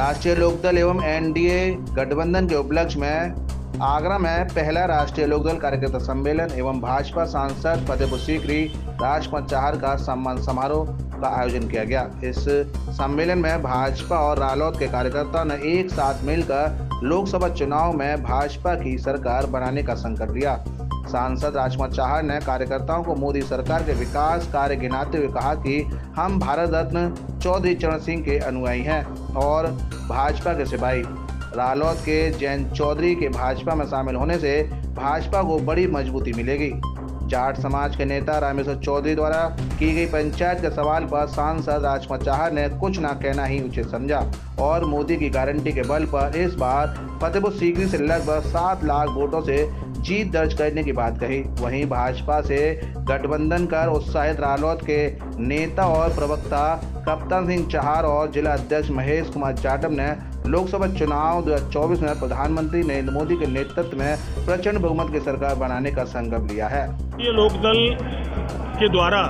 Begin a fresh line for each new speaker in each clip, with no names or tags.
राष्ट्रीय लोकदल एवं एनडीए गठबंधन के उपलक्ष्य में आगरा में पहला राष्ट्रीय लोकदल कार्यकर्ता सम्मेलन एवं भाजपा सांसद फतेहपुर सीकरी राजकुमार चाहर का सम्मान समारोह का आयोजन किया गया। इस सम्मेलन में भाजपा और रालोद के कार्यकर्ताओं ने एक साथ मिलकर लोकसभा चुनाव में भाजपा की सरकार बनाने का संकल्प लिया। सांसद राजकुमार चाहर ने कार्यकर्ताओं को मोदी सरकार के विकास कार्य गिनाते हुए कहा कि हम भारत रत्न चौधरी चरण सिंह के अनुयायी हैं और भाजपा के सिपाही। रालोद के जैन चौधरी के भाजपा में शामिल होने से भाजपा को बड़ी मजबूती मिलेगी। जाट समाज के नेता रामेश्वर चौधरी द्वारा की गई पंचायत के सवाल पर सांसद राजकुमार चाहर ने कुछ न कहना ही उचित समझा और मोदी की गारंटी के बल पर इस बार फतेहपुर सीकरी से लगभग 7 लाख वोटों से जीत दर्ज करने की बात कही। वहीं भाजपा से गठबंधन कर उत्साहित रालोद के नेता और प्रवक्ता कप्तान सिंह चाहर और जिला अध्यक्ष महेश कुमार जाटव ने लोकसभा चुनाव 2024 में प्रधानमंत्री नरेंद्र मोदी के नेतृत्व में प्रचंड बहुमत की सरकार बनाने का संकल्प लिया है।
ये लोकदल के द्वारा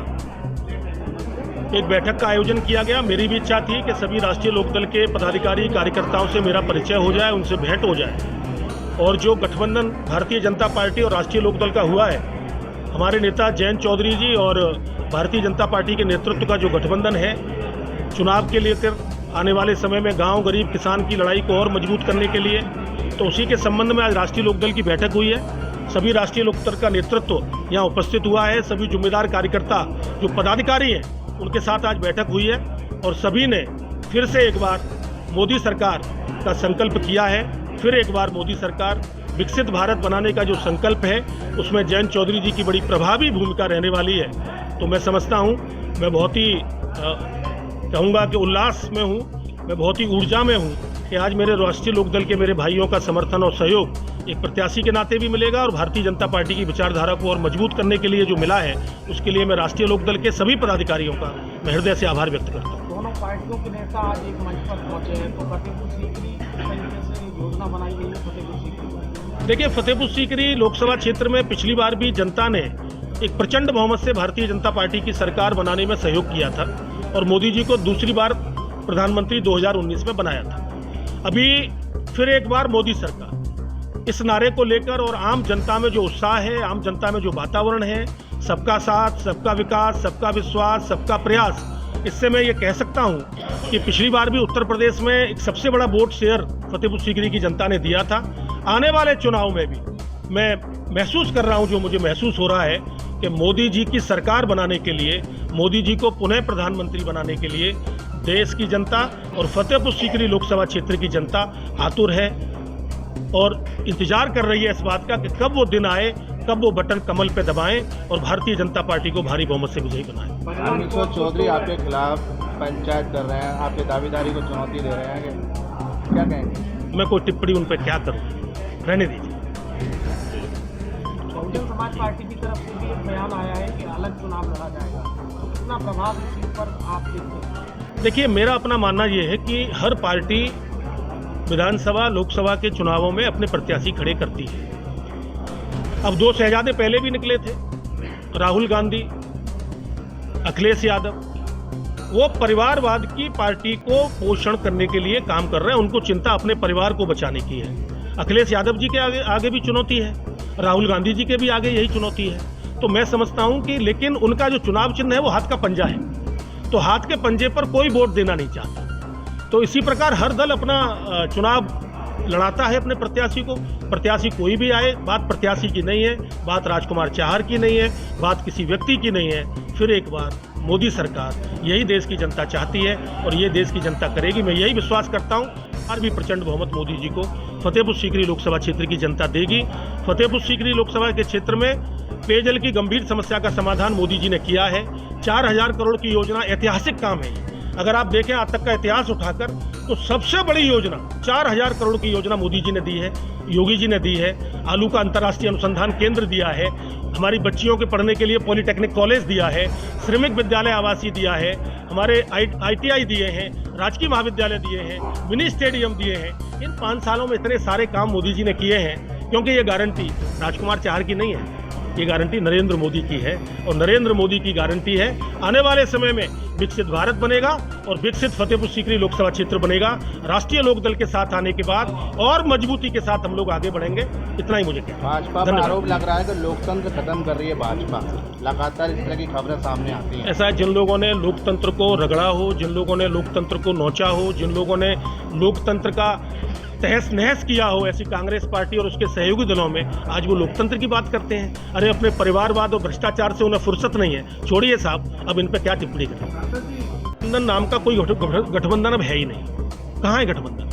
एक बैठक का आयोजन किया गया। मेरी भी इच्छा थी कि सभी राष्ट्रीय लोकदल के पदाधिकारी कार्यकर्ताओं से मेरा परिचय हो जाए, उनसे भेंट हो जाए। और जो गठबंधन भारतीय जनता पार्टी और राष्ट्रीय लोकदल का हुआ है, हमारे नेता जैन चौधरी जी और भारतीय जनता पार्टी के नेतृत्व का जो गठबंधन है, चुनाव के लेकर आने वाले समय में गांव गरीब किसान की लड़ाई को और मजबूत करने के लिए, तो उसी के संबंध में आज राष्ट्रीय लोकदल की बैठक हुई है। सभी राष्ट्रीय लोकदल का नेतृत्व यहाँ उपस्थित हुआ है। सभी जिम्मेदार कार्यकर्ता जो पदाधिकारी हैं उनके साथ आज बैठक हुई है और सभी ने फिर से एक बार मोदी सरकार का संकल्प किया है। फिर एक बार मोदी सरकार विकसित भारत बनाने का जो संकल्प है उसमें जैन चौधरी जी की बड़ी प्रभावी भूमिका रहने वाली है। तो मैं समझता हूँ, मैं बहुत ही कहूँगा कि उल्लास में हूँ, मैं बहुत ही ऊर्जा में हूँ कि आज मेरे राष्ट्रीय लोकदल के मेरे भाइयों का समर्थन और सहयोग एक प्रत्याशी के नाते भी मिलेगा और भारतीय जनता पार्टी की विचारधारा को और मजबूत करने के लिए जो मिला है उसके लिए मैं राष्ट्रीय लोकदल के सभी पदाधिकारियों का मैं हृदय से आभार व्यक्त करता हूँ।
दोनों पार्टियों के नेता आज एक मंच पर पहुंचे हैं, तो फतेहपुर सीकरी तरीके से योजना बनाई गई है। फतेहपुर सीकरी
देखिए, फतेहपुर सीकरी लोकसभा क्षेत्र में पिछली बार भी जनता ने एक प्रचंड बहुमत से भारतीय जनता पार्टी की सरकार बनाने में सहयोग किया था और मोदी जी को दूसरी बार प्रधानमंत्री 2019 में बनाया था। अभी फिर एक बार मोदी सरकार, इस नारे को लेकर और आम जनता में जो उत्साह है, आम जनता में जो वातावरण है, सबका साथ, सबका विकास, सबका विश्वास, सबका प्रयास, इससे मैं ये कह सकता हूँ कि पिछली बार भी उत्तर प्रदेश में एक सबसे बड़ा वोट शेयर फतेहपुर सीकरी की जनता ने दिया था। आने वाले चुनाव में भी मैं महसूस कर रहा हूँ, जो मुझे महसूस हो रहा है कि मोदी जी की सरकार बनाने के लिए, मोदी जी को पुनः प्रधानमंत्री बनाने के लिए देश की जनता और फतेहपुर सीकरी लोकसभा क्षेत्र की जनता आतुर है और इंतजार कर रही है इस बात का कि कब वो दिन आए, कब वो बटन कमल पे दबाएं और भारतीय जनता पार्टी को भारी बहुमत से विजयी बनाएं।
रामेश्वर चौधरी आपके खिलाफ पंचायत कर रहे हैं, आपकी दावेदारी को चुनौती दे रहे हैं, क्या कहेंगे?
मैं कोई टिप्पणी उन पर क्या करूं, रहने दीजिए।
बहुजन समाज पार्टी की तरफ से भी एक बयान आया है कि अलग चुनाव लड़ा जाएगा, तो कितना प्रभाव इस चीज पर आप देखते हैं?
देखिए, मेरा अपना मानना ये है कि हर पार्टी विधानसभा लोकसभा के चुनावों में अपने प्रत्याशी खड़े करती है। अब 2 शहजादे पहले भी निकले थे, राहुल गांधी, अखिलेश यादव। वो परिवारवाद की पार्टी को पोषण करने के लिए काम कर रहे हैं, उनको चिंता अपने परिवार को बचाने की है। अखिलेश यादव जी के आगे भी चुनौती है, राहुल गांधी जी के भी आगे यही चुनौती है। तो मैं समझता हूं कि लेकिन उनका जो चुनाव चिन्ह है वो हाथ का पंजा है, तो हाथ के पंजे पर कोई वोट देना नहीं चाहता। तो इसी प्रकार हर दल अपना चुनाव लड़ाता है अपने प्रत्याशी को। प्रत्याशी कोई भी आए, बात प्रत्याशी की नहीं है, बात राजकुमार चाहर की नहीं है, बात किसी व्यक्ति की नहीं है। फिर एक बार मोदी सरकार, यही देश की जनता चाहती है और ये देश की जनता करेगी। मैं यही विश्वास करता हूँ, और भी प्रचंड बहुमत मोदी जी को फतेहपुर सीकरी लोकसभा क्षेत्र की जनता देगी। फतेहपुर सीकरी लोकसभा के क्षेत्र में पेयजल की गंभीर समस्या का समाधान मोदी जी ने किया है। 4000 करोड़ की योजना ऐतिहासिक काम है। अगर आप देखें आज तक का इतिहास उठाकर, तो सबसे बड़ी योजना 4000 करोड़ की योजना मोदी जी ने दी है, योगी जी ने दी है। आलू का अंतर्राष्ट्रीय अनुसंधान केंद्र दिया है, हमारी बच्चियों के पढ़ने के लिए पॉलिटेक्निक कॉलेज दिया है, श्रमिक विद्यालय आवासीय दिया है, हमारे ITI दिए हैं, राजकीय महाविद्यालय दिए हैं, मिनी स्टेडियम दिए हैं। इन 5 सालों में इतने सारे काम मोदी जी ने किए हैं, क्योंकि ये गारंटी राजकुमार चाहर की नहीं है, ये गारंटी नरेंद्र मोदी की है और नरेंद्र मोदी की गारंटी है आने वाले समय में विकसित भारत बनेगा और विकसित फतेहपुर सीकरी लोकसभा क्षेत्र बनेगा। राष्ट्रीय लोकदल के साथ आने के बाद और मजबूती के साथ हम लोग आगे बढ़ेंगे। इतना ही मुझे कहना है।
भाजपा पर आरोप लग रहा है कि लोकतंत्र खत्म कर रही है भाजपा, लगातार इस तरह की खबरें सामने आती हैं।
ऐसा है, जिन लोगों ने लोकतंत्र को रगड़ा हो, जिन लोगों ने लोकतंत्र को नोचा हो, जिन लोगों ने लोकतंत्र का तहस नहस किया हो, ऐसी कांग्रेस पार्टी और उसके सहयोगी दलों में आज वो लोकतंत्र की बात करते हैं। अरे अपने परिवारवाद और भ्रष्टाचार से उन्हें फुर्सत नहीं है। छोड़िए साहब, अब इन पर क्या टिप्पणी करें। गठबंधन नाम का कोई गठबंधन अब है ही नहीं। कहाँ है गठबंधन?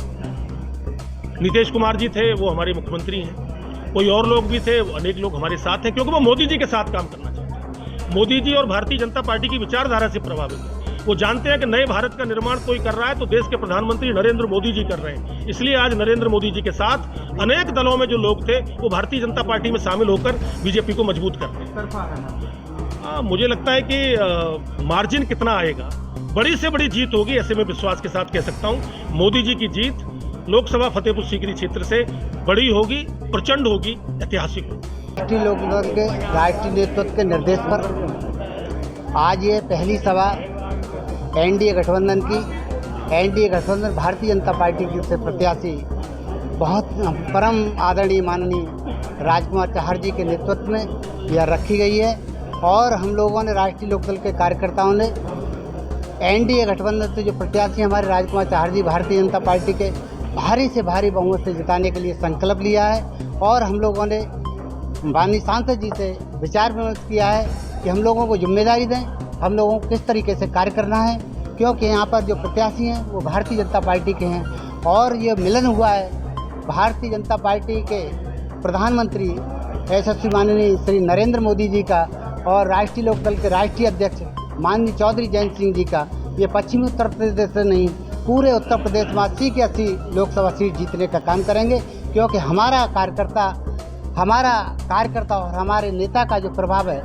नीतीश कुमार जी थे, वो हमारे मुख्यमंत्री हैं। कोई और लोग भी थे, अनेक लोग हमारे साथ हैं, क्योंकि वो मोदी जी के साथ काम करना चाहते हैं। मोदी जी और भारतीय जनता पार्टी की विचारधारा से प्रभावित हैं। वो जानते हैं कि नए भारत का निर्माण कोई कर रहा है तो देश के प्रधानमंत्री नरेंद्र मोदी जी कर रहे हैं। इसलिए आज नरेंद्र मोदी जी के साथ अनेक दलों में जो लोग थे वो भारतीय जनता पार्टी में शामिल होकर बीजेपी को मजबूत कर रहे हैं। मुझे लगता है कि मार्जिन कितना आएगा, बड़ी से बड़ी जीत होगी, ऐसे में विश्वास के साथ कह सकता हूं मोदी जी की जीत लोकसभा फतेहपुर सीकरी क्षेत्र से बड़ी होगी, प्रचंड होगी, ऐतिहासिक होगी।
राष्ट्रीय लोकदल के राष्ट्रीय नेतृत्व के निर्देश पर आज ये पहली सभा एनडीए गठबंधन की, एनडीए गठबंधन भारतीय जनता पार्टी की से प्रत्याशी बहुत परम आदरणीय माननीय राजकुमार चाहर जी के नेतृत्व में यह रखी गई है और हम लोगों ने राष्ट्रीय लोकदल के कार्यकर्ताओं ने एनडीए गठबंधन से जो प्रत्याशी हमारे राजकुमार चाहर जी भारतीय जनता पार्टी के भारी से भारी बहुमत से जिताने के लिए संकल्प लिया है और हम लोगों ने माननीय सांसद जी से विचार विमर्श किया है कि हम लोगों को जिम्मेदारी दें, हम लोगों को किस तरीके से कार्य करना है, क्योंकि यहाँ पर जो प्रत्याशी हैं वो भारतीय जनता पार्टी के हैं और ये मिलन हुआ है भारतीय जनता पार्टी के प्रधानमंत्री यशस्वी माननीय श्री नरेंद्र मोदी जी का और राष्ट्रीय लोकदल के राष्ट्रीय अध्यक्ष माननीय चौधरी जयंत सिंह जी का। ये पश्चिमी उत्तर प्रदेश से नहीं, पूरे उत्तर प्रदेश में 80 की 80 लोकसभा सीट जीतने का काम करेंगे, क्योंकि हमारा कार्यकर्ता और हमारे नेता का जो प्रभाव है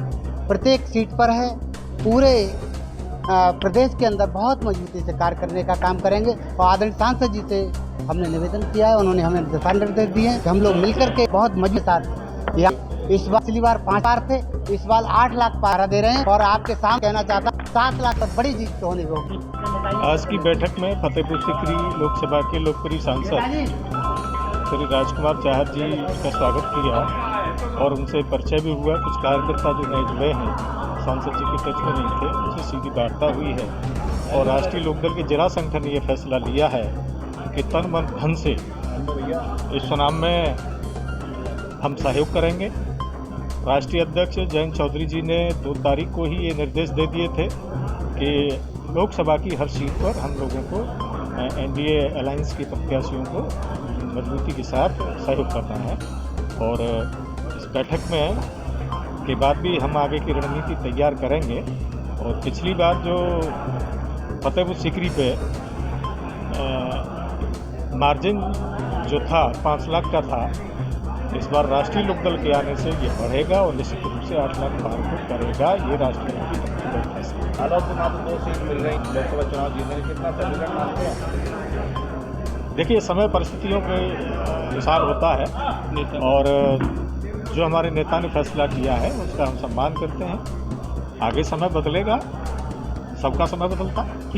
प्रत्येक सीट पर है। पूरे प्रदेश के अंदर बहुत मजबूती से कार्य करने का काम करेंगे और आदरणीय सांसद जी से हमने निवेदन किया है, उन्होंने हमें दिशा निर्देश दिए हैं कि हम लोग मिलकर के बहुत मजबूत साथ या इस बार पिछली बार 5 बार थे, इस बार 8 लाख पारा दे रहे हैं और आपके सामने कहना चाहता 7 लाख तक बड़ी जीत होने होगी।
आज की बैठक में फतेहपुर सीकरी लोकसभा के लोकप्रिय सांसद श्री राजकुमार चाहर जी का स्वागत किया और उनसे परिचय भी हुआ। कुछ कार्यकर्ता जो नए जुड़े हैं, सांसद जी के टच में नहीं थे, उनसे सीधी वार्ता हुई है और राष्ट्रीय लोकदल के जिला संगठन ने यह फैसला लिया है कि तन मन धन से इस चुनाव में हम सहयोग करेंगे। राष्ट्रीय अध्यक्ष जयंत चौधरी जी ने 2 तारीख को ही ये निर्देश दे दिए थे कि लोकसभा की हर सीट पर हम लोगों को एनडीए अलायंस के प्रत्याशियों को मजबूती के साथ सहयोग करना है और इस बैठक में के बाद भी हम आगे की रणनीति तैयार करेंगे। और पिछली बार जो फतेहपुर सीकरी पे मार्जिन जो था 5 लाख का था, इस बार राष्ट्रीय लोकदल के आने से ये बढ़ेगा और निश्चित रूप से 8 लाख पार को करेगा। ये राष्ट्रीय
हालात में मात्र 2 सीट मिल रही लोकसभा चुनाव जीतने के कितना तरीका मानते हैं?
देखिए, समय परिस्थितियों के अनुसार होता है और जो हमारे नेता ने फैसला किया है उसका हम सम्मान करते हैं। आगे समय बदलेगा, सबका समय बदलता है।